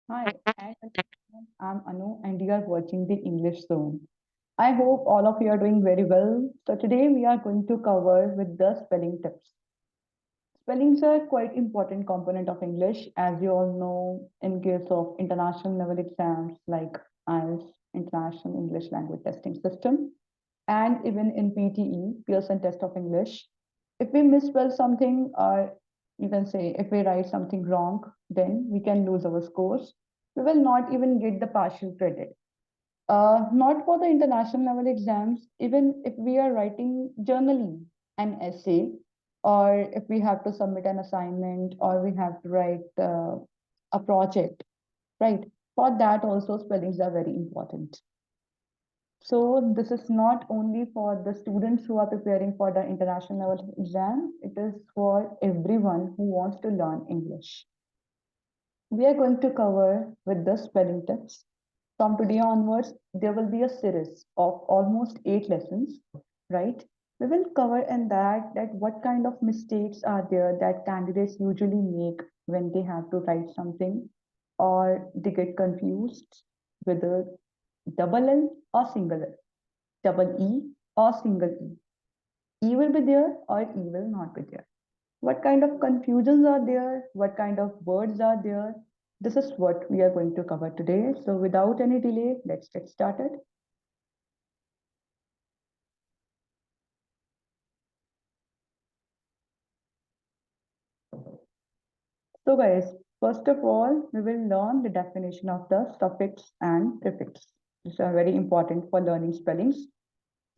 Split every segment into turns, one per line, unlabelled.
Hi, and I'm Anu, and you are watching the English Zone. I hope all of you are doing very well. So today we are going to cover with the spelling tips. Spellings are quite important component of English, as you all know. In case of international level exams like IELTS, International English Language Testing System, and even in PTE, Pearson Test of English, if we misspell something, or you can say if we write something wrong, then we can lose our scores. We will not even get the partial credit. Not for the international level exams, even if we are writing journaling, an essay, or if we have to submit an assignment, or we have to write a project, right? For that also spellings are very important. So this is not only for the students who are preparing for the international level exam, it is for everyone who wants to learn English. We are going to cover with the spelling tips. From today onwards, there will be a series of almost 8 lessons, right? We will cover in that what kind of mistakes are there that candidates usually make when they have to write something, or they get confused whether double L or single L, double E or single E. E will be there or E will not be there. What kind of confusions are there? What kind of words are there? This is what we are going to cover today. So without any delay, let's get started. So guys, first of all, we will learn the definition of the suffix and prefix. These are very important for learning spellings.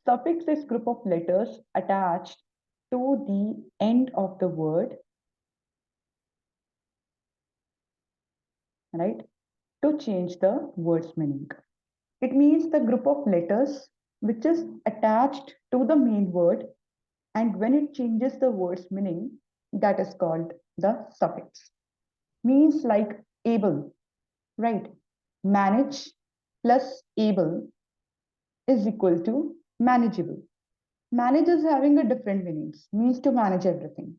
Suffix is group of letters attached to the end of the word, right? To change the word's meaning. It means the group of letters which is attached to the main word, and when it changes the word's meaning, that is called the suffix. Means like able, right? Manage plus able is equal to manageable. Manage is having a different meanings, means to manage everything.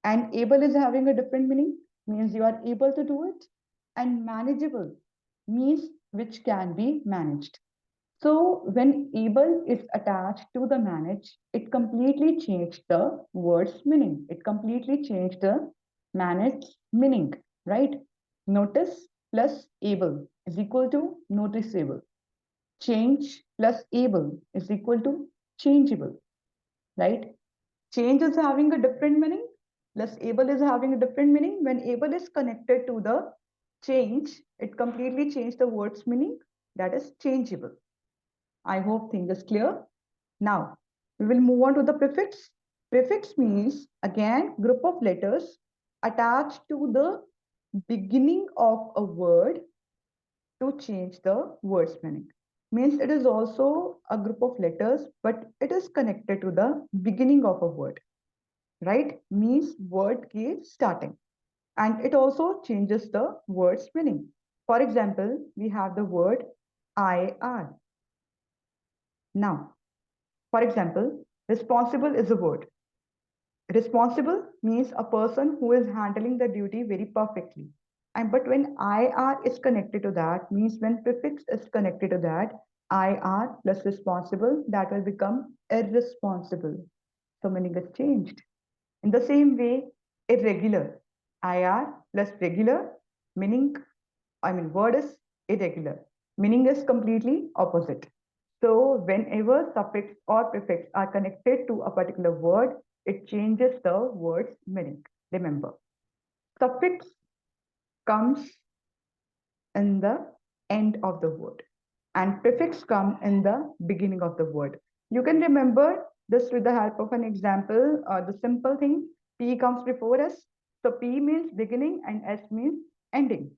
And able is having a different meaning, means you are able to do it. And manageable means which can be managed. So when able is attached to the manage, it completely changed the word's meaning. It completely changed the managed meaning, right? Notice plus able is equal to noticeable. Change plus able is equal to changeable, right? Change is having a different meaning, plus able is having a different meaning. When able is connected to the change, it completely changed the word's meaning. That is changeable. I hope thing is clear. Now, we will move on to the prefix. Prefix means, again, group of letters attached to the beginning of a word to change the word's meaning. Means it is also a group of letters, but it is connected to the beginning of a word, right? Means word ke starting. And it also changes the word's meaning. For example, we have the word IR. Now, for example, responsible is a word. Responsible means a person who is handling the duty very perfectly. And but when IR is connected to that, means when prefix is connected to that, IR plus responsible, that will become irresponsible. So meaning is changed. In the same way, irregular. IR plus regular, meaning, word is irregular. Meaning is completely opposite. So whenever suffix or prefix are connected to a particular word, it changes the word's meaning. Remember, suffix comes in the end of the word and prefix come in the beginning of the word. You can remember this with the help of an example. The simple thing, P comes before S. So P means beginning and S means ending.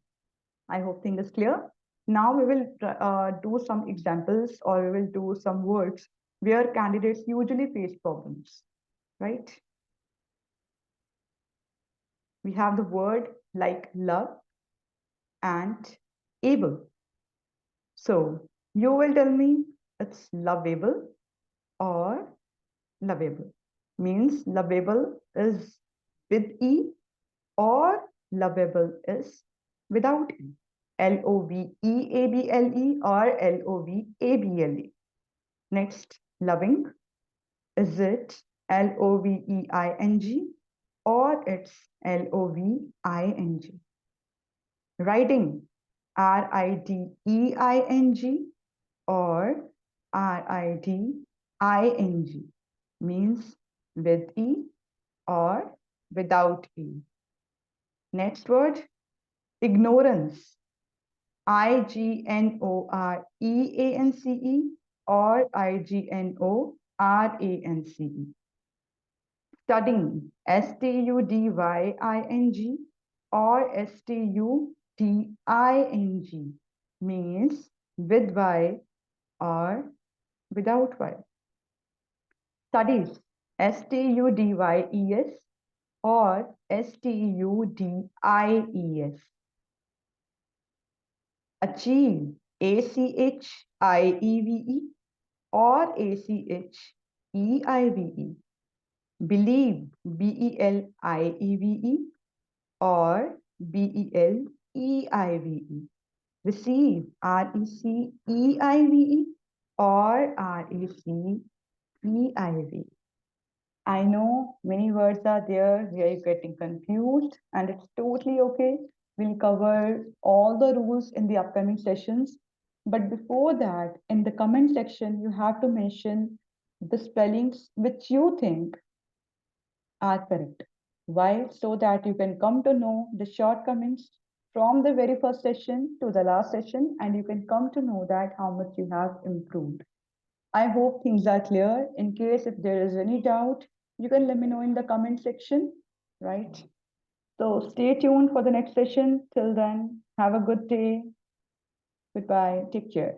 I hope thing is clear. Now we will do some examples, or we will do some words where candidates usually face problems, right? We have the word like love and able. So you will tell me it's lovable or lovable. Means lovable is with E or lovable is without E. L-O-V-E-A-B-L-E or L-O-V-A-B-L-E. Next, loving. Is it L-O-V-E-I-N-G or it's L-O-V-I-N-G? Riding. R-I-D-E-I-N-G or R-I-D-I-N-G. Means with E or without E. Next word, ignorance. I-G-N-O-R-E-A-N-C-E or I-G-N-O-R-A-N-C-E. Studying. S-T-U-D-Y-I-N-G or S-T-U-D-I-N-G. Means with Y or without Y. Studies. S-T-U-D-Y-E-S or S-T-U-D-I-E-S. Achieve. A-C-H-I-E-V-E or A-C-H-E-I-V-E. Believe. B-E-L-I-E-V-E or B-E-L-E-I-V-E. Receive. R-E-C-E-I-V-E or R-E-C-E-I-V-E. I know many words are there where you're getting confused, and it's totally okay. We'll cover all the rules in the upcoming sessions. But before that, in the comment section, you have to mention the spellings which you think are correct. Why? So that you can come to know the shortcomings from the very first session to the last session, and you can come to know that how much you have improved. I hope things are clear. In case if there is any doubt, you can let me know in the comment section, right? So stay tuned for the next session. Till then, have a good day. Goodbye. Take care.